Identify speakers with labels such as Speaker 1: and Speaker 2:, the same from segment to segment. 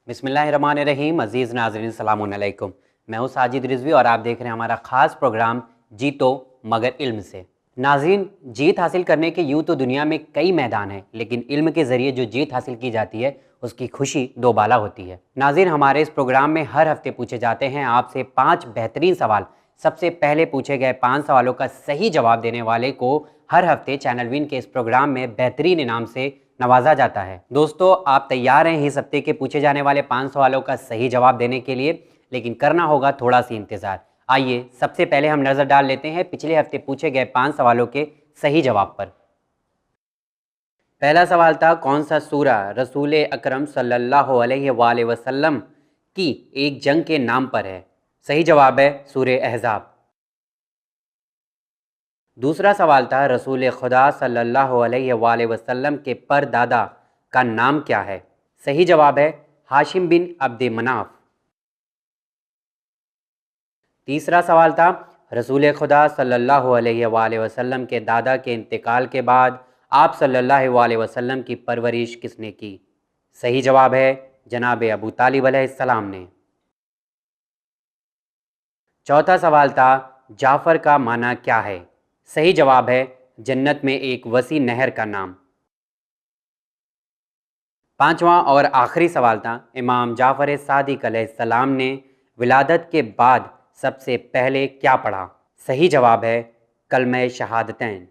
Speaker 1: बिस्मिल्लाहिर्रहमानिर्रहीम। अज़ीज़ नाज़रीन अस्सलामु अलैकुम। मैं हूँ साजिद रिजवी और आप देख रहे हैं हमारा ख़ास प्रोग्राम जीतो मगर इल्म से। नाज़रीन, जीत हासिल करने के यूँ तो दुनिया में कई मैदान हैं, लेकिन इल्म के ज़रिए जो जीत हासिल की जाती है उसकी खुशी दोबाला होती है। नाज़रीन, हमारे इस प्रोग्राम में हर हफ्ते पूछे जाते हैं आपसे 5 बेहतरीन सवाल। सबसे पहले पूछे गए 5 सवालों का सही जवाब देने वाले को हर हफ्ते चैनल विन के इस प्रोग्राम में बेहतरीन इनाम से नवाजा जाता है। दोस्तों, आप तैयार हैं इस हफ्ते के पूछे जाने वाले 5 सवालों का सही जवाब देने के लिए? लेकिन करना होगा थोड़ा सी इंतज़ार। आइए सबसे पहले हम नज़र डाल लेते हैं पिछले हफ्ते पूछे गए 5 सवालों के सही जवाब पर। पहला सवाल था, कौन सा सूरा रसूल अकरम सल्लल्लाहु अलैहि वसल्लम की एक जंग के नाम पर है? सही जवाब है सूरे अहज़ाब। दूसरा सवाल था, रसूल खुदा सल्लल्लाहु अलैहि वसल्लम के परदादा का नाम क्या है? सही जवाब है हाशिम बिन अब्द मनाफ। तीसरा सवाल था, रसूल खुदा सल्लल्लाहु अलैहि वसल्लम के दादा के इंतकाल के बाद आप सल्लल्लाहु अलैहि वसल्लम की परवरिश किसने की? सही जवाब है जनाब अबू तालिब अलैहिस्सलाम ने। चौथा सवाल था, जाफ़र का माना क्या है? सही जवाब है जन्नत में एक वसी नहर का नाम। पांचवा और आखिरी सवाल था, इमाम जाफ़र सादिक अलैहिस्सलाम ने विलादत के बाद सबसे पहले क्या पढ़ा? सही जवाब है कलमे शहादतैन।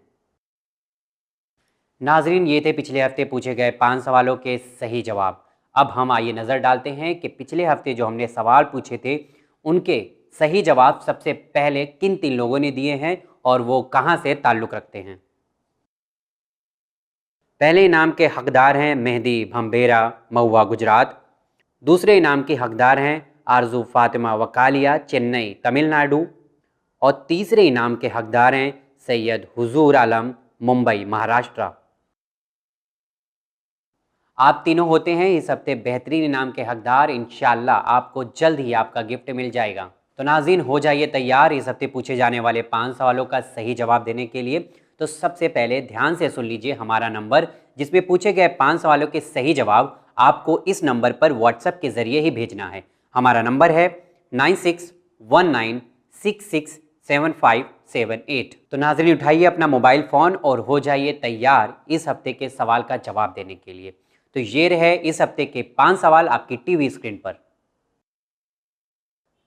Speaker 1: नाजरीन, ये थे पिछले हफ्ते पूछे गए 5 सवालों के सही जवाब। अब हम आइए नज़र डालते हैं कि पिछले हफ्ते जो हमने सवाल पूछे थे उनके सही जवाब सबसे पहले किन 3 लोगों ने दिए हैं और वो कहाँ से ताल्लुक़ रखते हैं। पहले इनाम के हकदार हैं मेहदी भंबेरा, महुआ, गुजरात। दूसरे इनाम के हकदार हैं आरजू फातिमा वकालिया, चेन्नई, तमिलनाडु। और तीसरे इनाम के हकदार हैं सैयद हुजूर आलम, मुंबई, महाराष्ट्र। आप तीनों होते हैं इस हफ्ते बेहतरीन इनाम के हकदार। इंशाल्लाह आपको जल्द ही आपका गिफ्ट मिल जाएगा। तो नाज़रीन, हो जाइए तैयार इस हफ्ते पूछे जाने वाले 5 सवालों का सही जवाब देने के लिए। तो सबसे पहले ध्यान से सुन लीजिए हमारा नंबर, जिसमें पूछे गए 5 सवालों के सही जवाब आपको इस नंबर पर व्हाट्सएप के ज़रिए ही भेजना है। हमारा नंबर है 9619667578। तो नाज़रीन, उठाइए अपना मोबाइल फ़ोन और हो जाइए तैयार इस हफ्ते के सवाल का जवाब देने के लिए। तो ये रहे इस हफ्ते के 5 सवाल आपकी टीवी स्क्रीन पर।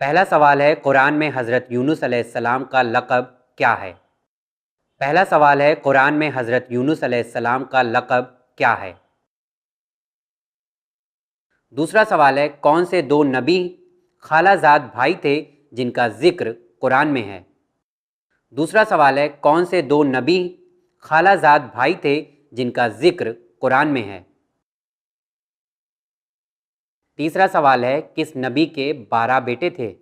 Speaker 1: पहला सवाल है, कुरान में हज़रत यूनुस अलैहिस्सलाम का लक़ब क्या है? पहला सवाल है, कुरान में हज़रत यूनुस अलैहिस्सलाम का लक़ब क्या है? दूसरा सवाल है, कौन से 2 नबी खालाजाद भाई थे जिनका जिक्र कुरान में है? दूसरा सवाल है, कौन से 2 नबी खालाजाद भाई थे जिनका जिक्र कुरान में है? तीसरा सवाल है, किस नबी के 12 बेटे थे?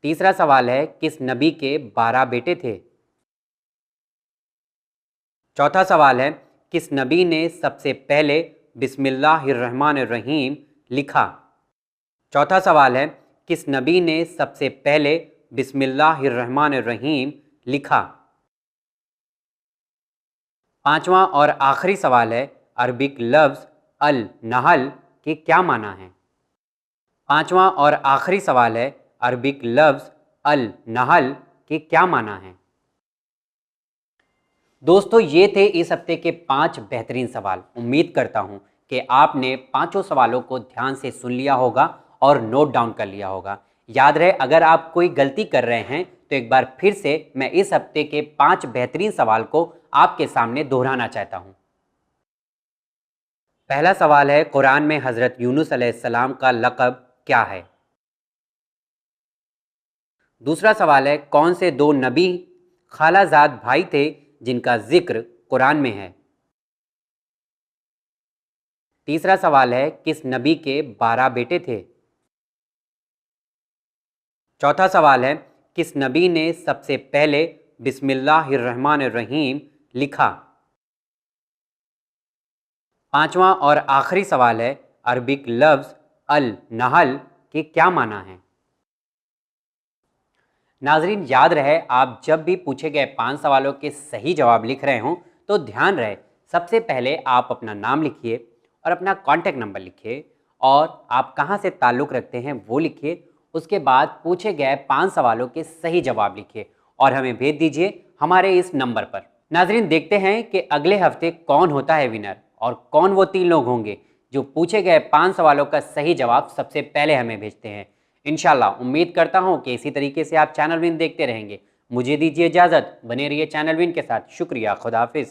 Speaker 1: तीसरा सवाल है, किस नबी के 12 बेटे थे? चौथा सवाल है, किस नबी ने सबसे पहले बिस्मिल्लाहिर्रहमानिर्रहीम लिखा? चौथा सवाल है, किस नबी ने सबसे पहले बिस्मिल्लाहिर्रहमानिर्रहीम लिखा? पांचवा और आखिरी सवाल है, अरबिक लफ्ज़ अल नहल के क्या माना है? पांचवा और आखिरी सवाल है, अरबिक लफ्ज़ अल नहल के क्या माना है? दोस्तों, ये थे इस हफ्ते के 5 बेहतरीन सवाल। उम्मीद करता हूँ कि आपने पांचों सवालों को ध्यान से सुन लिया होगा और नोट डाउन कर लिया होगा। याद रहे, अगर आप कोई गलती कर रहे हैं तो एक बार फिर से मैं इस हफ्ते के 5 बेहतरीन सवाल को आपके सामने दोहराना चाहता हूँ। पहला सवाल है, कुरान में हज़रत यूनुस अलैहिस्सलाम का लक़ब क्या है? दूसरा सवाल है, कौन से 2 नबी खालाजाद भाई थे जिनका जिक्र कुरान में है? तीसरा सवाल है, किस नबी के 12 बेटे थे? चौथा सवाल है, किस नबी ने सबसे पहले बिस्मिल्लाहिर्रहमानिर्रहीम लिखा? पांचवा और आखिरी सवाल है, अरबिक लफ्ज़ अल नहल के क्या माना है? नाजरीन, याद रहे आप जब भी पूछे गए 5 सवालों के सही जवाब लिख रहे हों तो ध्यान रहे सबसे पहले आप अपना नाम लिखिए और अपना कॉन्टैक्ट नंबर लिखिए और आप कहां से ताल्लुक़ रखते हैं वो लिखिए। उसके बाद पूछे गए 5 सवालों के सही जवाब लिखिए और हमें भेज दीजिए हमारे इस नंबर पर। नाजरीन, देखते हैं कि अगले हफ्ते कौन होता है विनर और कौन वो 3 लोग होंगे जो पूछे गए 5 सवालों का सही जवाब सबसे पहले हमें भेजते हैं। इंशाल्लाह उम्मीद करता हूं कि इसी तरीके से आप चैनल विन देखते रहेंगे। मुझे दीजिए इजाज़त, बने रहिए चैनल विन के साथ। शुक्रिया, खुदा हाफिज़।